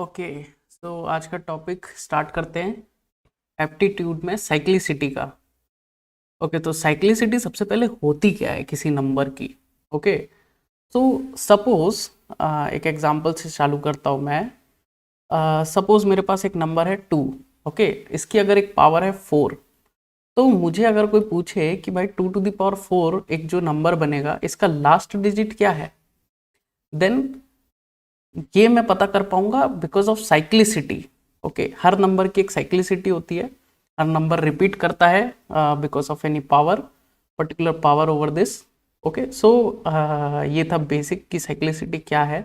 Okay, सो आज का topic start करते हैं एप्टीट्यूड में साइक्लिसिटी का। ओके, तो साइक्लिसिटी सबसे पहले होती क्या है किसी नंबर की। ओके, तो सपोज एक एग्जांपल से चालू करता हूँ मैं। सपोज मेरे पास एक नंबर है 2। ओके, इसकी अगर एक पावर है 4, तो मुझे अगर कोई पूछे कि भाई 2 टू द पावर 4 एक जो नंबर बनेगा इसका लास्ट डिजिट क्या है, देन ये मैं पता कर पाऊंगा because of cyclicity. Okay, her number की एक साइक्लिसिटी होती है, हर नंबर रिपीट करता है because of any power, particular power over this. Okay, so ये था बेसिक की साइक्लिसिटी क्या है।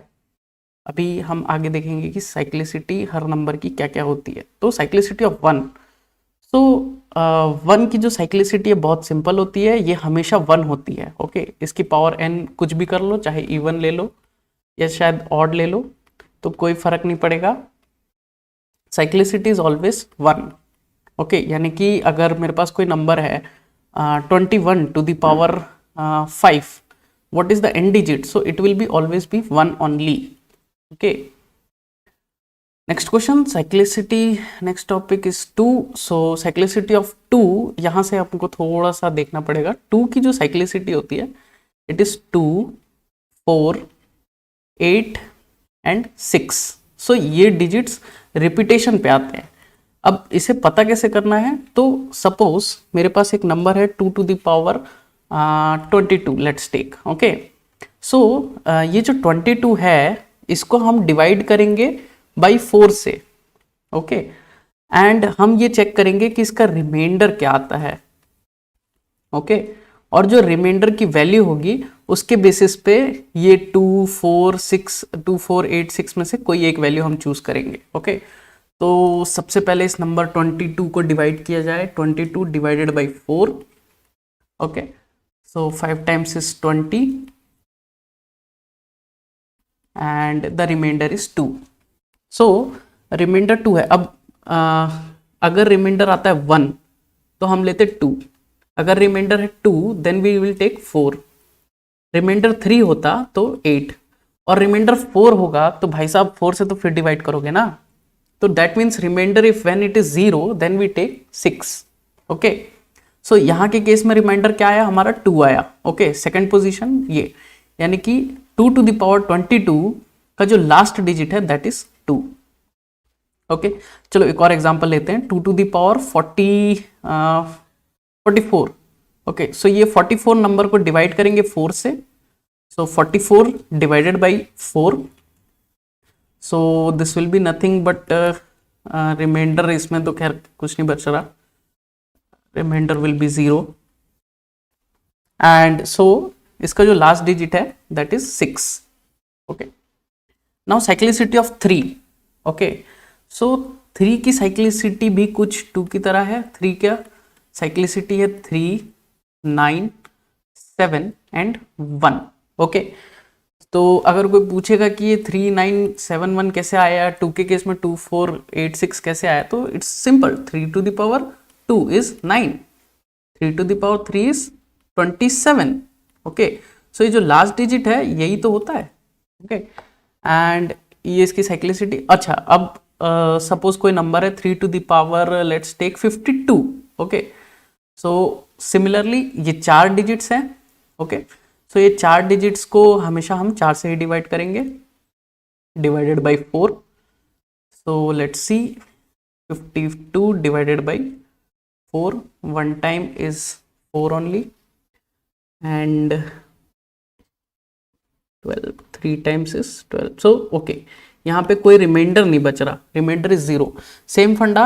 अभी हम आगे देखेंगे कि साइक्लिसिटी हर नंबर की क्या क्या होती है। तो साइक्लिसिटी ऑफ 1, सो 1 की जो साइक्लिसिटी है बहुत सिंपल होती है, ये हमेशा 1 होती है। ओके, इसकी पावर n कुछ भी कर लो, चाहे इवन ले लो या शायद ऑड ले लो, तो कोई फर्क नहीं पड़ेगा, साइक्लिसिटी इज ऑलवेज 1। ओके, यानी कि अगर मेरे पास कोई नंबर है 21 to the power 5, what is the end digit? So it will be always be 1 only. Okay, next question, cyclicity, next topic is 2. So cyclicity of 2, यहाँ से आपको थोड़ा सा देखना पड़ेगा। 2 की जो cyclicity होती है, it is 2, 4, 8 एंड 6। सो ये डिजिट्स रिपीटेशन पे आते हैं। अब इसे पता कैसे करना है, तो सपोज मेरे पास एक नंबर है 2 to the power 22, let's take. Okay, so ये जो 22 है इसको हम डिवाइड करेंगे बाई 4 से। ओके, एंड हम ये चेक करेंगे कि इसका रिमाइंडर क्या आता है। ओके, और जो रिमाइंडर की वैल्यू होगी उसके बेसिस पे ये 2, 4, 6, 2, 4, 8, 6 में से कोई एक वैल्यू हम चूज करेंगे। ओके, तो सबसे पहले इस नंबर 22 को डिवाइड किया जाए, 22 divided by 4। Okay, so 5 times is 20 and the remainder is 2। So remainder 2 है। अब अगर रिमाइंडर आता है 1 तो हम लेते 2, अगर रिमाइंडर है 2 then we will take 4, remainder 3 होता तो 8, और रिमाइंडर 4 होगा तो भाई साहब 4 से तो फिर डिवाइड करोगे ना, तो that means remainder if when it is 0 then we take 6। Okay, so यहाँ के केस में रिमाइंडर क्या आया, हमारा 2 आया। ओके, सेकंड पोजीशन ये, यानी कि 2 टू द पावर 22 का जो लास्ट डिजिट है दैट इज 2। ओके, चलो एक और एग्जांपल लेते हैं, 2 to the power 44। Okay, so ये 44 नंबर को डिवाइड करेंगे 4 से, so 44 divided by 4, so this will be nothing but remainder, इसमें तो खैर कुछ नहीं बच रहा, remainder will be 0, and so इसका जो लास्ट डिजिट है that is 6। Okay, now cyclicity of 3। Okay, सो 3 की साइक्लिसिटी भी कुछ 2 की तरह है। 3 क्या साइक्लिसिटी है, 3, 9, 7 एंड 1। ओके, तो अगर कोई पूछेगा कि ये 3, 9, 7, 1 कैसे आया, 2 के केस में 2, 4, 8, 6 कैसे आया, तो it's simple, 3 to the power 2 is 9, 3 to the power 3 is 27। Okay, so ये जो लास्ट डिजिट है यही तो होता है। ओके, एंड ये इसकी साइक्लिसिटी। अच्छा, अब सपोज कोई नंबर है 3 to the power let's take 52। Okay, so similarly ये 4 डिजिट्स हैं। ओके, सो ये 4 डिजिट्स को हमेशा हम 4 से ही डिवाइड करेंगे, divided by 4। So let's see, 52 divided by 4, 1 time is 4 only, and 12, 3 times is 12। So okay, यहाँ पे कोई रिमाइंडर नहीं बच रहा, रिमाइंडर इज 0। सेम फंडा,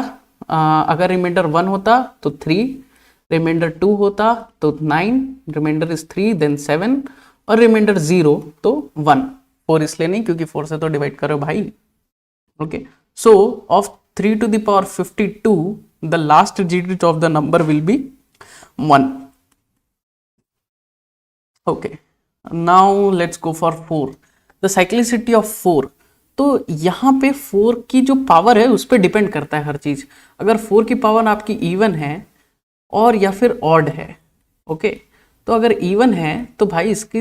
अगर रिमाइंडर 1 होता तो 3, रिमाइंडर 2 होता तो 9, रिमाइंडर इज 3 देन 7, और रिमाइंडर 0 तो 1। 4 इसलिए नहीं क्योंकि 4 से तो डिवाइड करो भाई। Okay, so of 3 to the power 52 the last digit of the number will be 1। Okay, now let's go for 4, the cyclicity of 4। तो यहाँ पे 4 की जो पावर है उस पर डिपेंड करता है हर चीज। अगर 4 की पावर आपकी इवन है और या फिर ऑड है, ओके, तो अगर इवन है तो भाई इसकी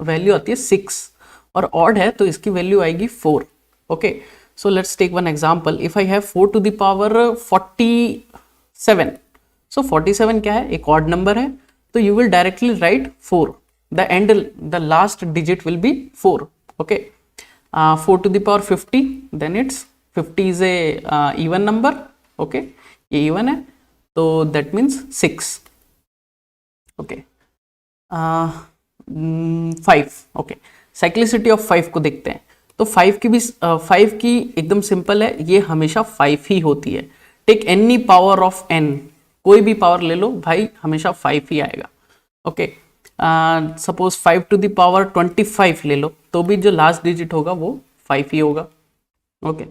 वैल्यू आती है 6, और ऑड है तो इसकी वैल्यू आएगी 4। Okay, So let's take one example. If I have 4 to the power 47, so 47 क्या है, एक odd number है, तो you will directly write 4. The last digit will be 4. Okay. 4 to the power 50, then it's 50 is a even number. Okay, ये even है, तो that means 6. Okay. 5. Okay. Cyclicity of 5 को देखते हैं, तो 5 की भी 5 की एकदम सिंपल है, ये हमेशा 5 ही होती है. Take any power of n, कोई भी पावर ले लो भाई, हमेशा 5 ही आएगा. Okay, suppose 5 to the power 25 ले लो, तो भी जो लास्ट डिजिट होगा वो 5 ही होगा. ओके,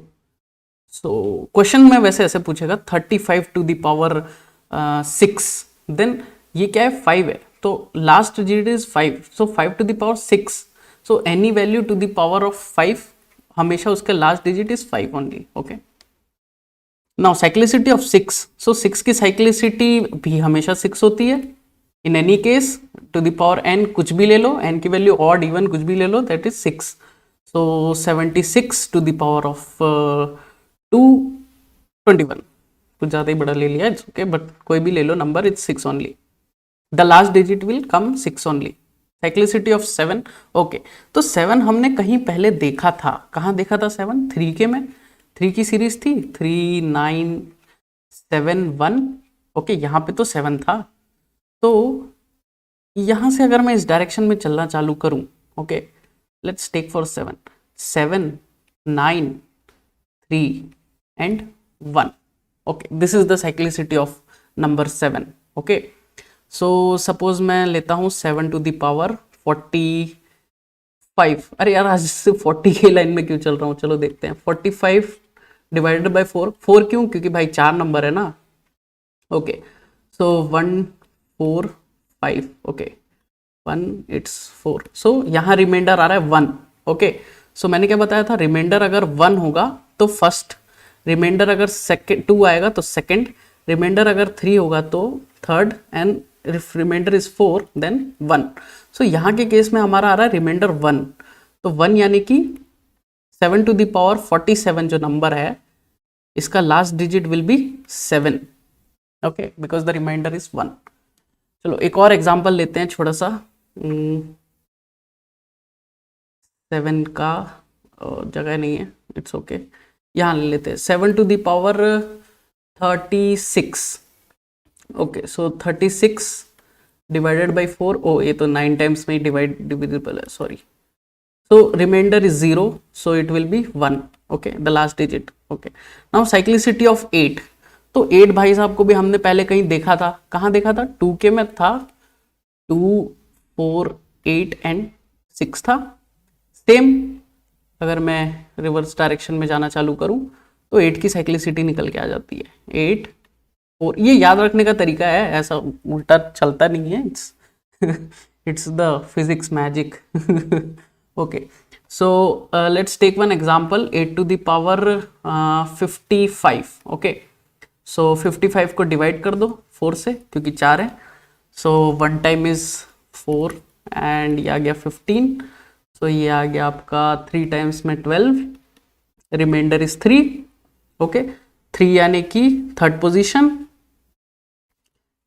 सो क्वेश्चन में वैसे ऐसे पूछेगा 35 टू द पावर 6, देन ये क्या है, 5 है, तो last digit is 5, so 5 to the power 6, so any value to the power of 5, हमेशा उसका last digit is 5 only. Okay, now cyclicity of 6, so 6 की साइक्लिसिटी भी हमेशा 6 होती है. In any case to the power n कुछ भी ले लो, n की वैल्यू ऑड इवन कुछ भी ले लो, that is 6. So 76 to the power of 221, कुछ ज़्यादा ही बड़ा ले लिया, इट्स ओके, बट कोई भी ले लो number, it's 6 only. The last digit will come 6 only. Cyclicity of 7. Okay, तो 7 हमने कहीं पहले देखा था, कहाँ देखा था 7? 3K में. 3 की सीरीज थी 3, 9, 7, 1. ओके, यहाँ पे तो 7 था, तो यहाँ से अगर मैं इस डायरेक्शन में चलना चालू करूँ, okay, let's take for 7, 7, 9, 3 and 1. Okay, this is the cyclicity of number 7. Okay, so suppose मैं लेता हूँ 7 to the power 45. अरे यार, आज से 40 के लाइन में क्यों चल रहा हूँ, चलो देखते हैं. 45 डिवाइडेड बाई 4. 4 क्यों? क्योंकि भाई 4 नंबर है ना. Okay, so 1, 4, 5. Okay, 1, it's 4. सो यहाँ रिमाइंडर आ रहा है 1. ओके, सो मैंने क्या बताया था, रिमाइंडर अगर 1 होगा तो फर्स्ट, रिमाइंडर अगर सेकेंड 2 आएगा तो सेकेंड, रिमाइंडर अगर 3 होगा तो third, and remainder is 4 then 1. So यहाँ के केस में हमारा आ रहा है रिमाइंडर 1, तो 1 यानी कि 7 टू द पावर 47 जो नंबर है, इसका last digit will be 7. Okay, because the remainder is 1. चलो एक और एग्जांपल लेते हैं छोटा सा. 7 का जगह नहीं है, इट्स ओके, यहाँ ले लेते हैं. 7 to the power 36. Okay, so 36 divided by 4. Oh, ये तो 9 टाइम्स में ही डिविजिबल है, sorry. So remainder is 0, so it will be 1. Okay, the last digit. Okay, now cyclicity of 8. तो 8 भाई साहब को भी हमने पहले कहीं देखा था, कहाँ देखा था? 2K में था, 2, 4, 8 एंड 6 था. सेम अगर मैं रिवर्स डायरेक्शन में जाना चालू करूं तो 8 की साइक्लिसिटी निकल के आ जाती है 8. और ये याद रखने का तरीका है, ऐसा उल्टा चलता नहीं है, it's the physics magic. Okay, so let's take one example. 8 to the power 55. Okay, so 55 को डिवाइड कर दो 4 से, क्योंकि 4 है. सो 1 टाइम इज 4 एंड ये आ गया 15. तो ये आ गया आपका 3 टाइम्स में 12, रिमाइंडर इज 3. ओके, 3 यानी कि थर्ड पोजीशन,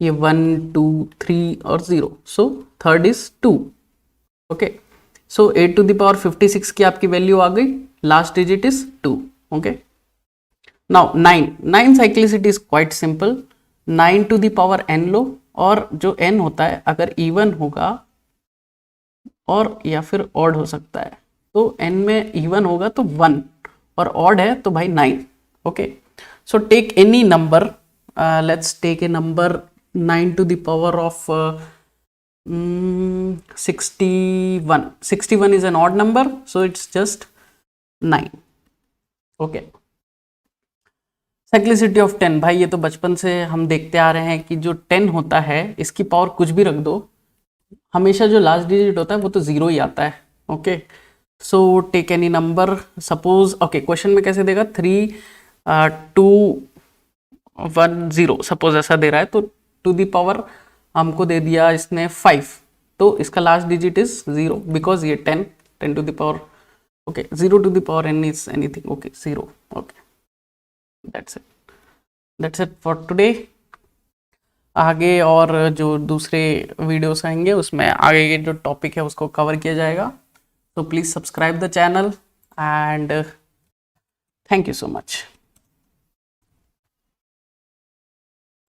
ये 1, 2, 3 और 0, so third is 2. Okay, so 8 to the power 56 की आपकी वैल्यू आ गई, last digit is 2. Okay, now 9 cyclicity is quite simple. 9 to the power n लो, और जो n होता है अगर इवन होगा और या फिर ऑड हो सकता है, तो n में इवन होगा तो 1 और ऑड है तो भाई 9. Okay, so take any number, let's take a number 9 to the power of 61. 61 is an odd number, so it's just 9. Okay, cyclicity of 10. भाई ये तो बचपन से हम देखते आ रहे हैं कि जो 10 होता है, इसकी पावर कुछ भी रख दो, हमेशा जो लास्ट डिजिट होता है वो तो 0 ही आता है. Okay, so take any number, suppose. Okay, question में कैसे देगा, 3, 2, 1, 0 सपोज ऐसा दे रहा है, तो टू द पावर हमको दे दिया इसने 5, तो इसका लास्ट डिजिट इज 0, बिकॉज ये 10 to the power okay, 0 to the power n is anything, okay 0, okay that's it for today. आगे और जो दूसरे वीडियोस आएंगे उसमें आगे के जो टॉपिक है उसको कवर किया जाएगा। तो please subscribe the channel and thank you so much.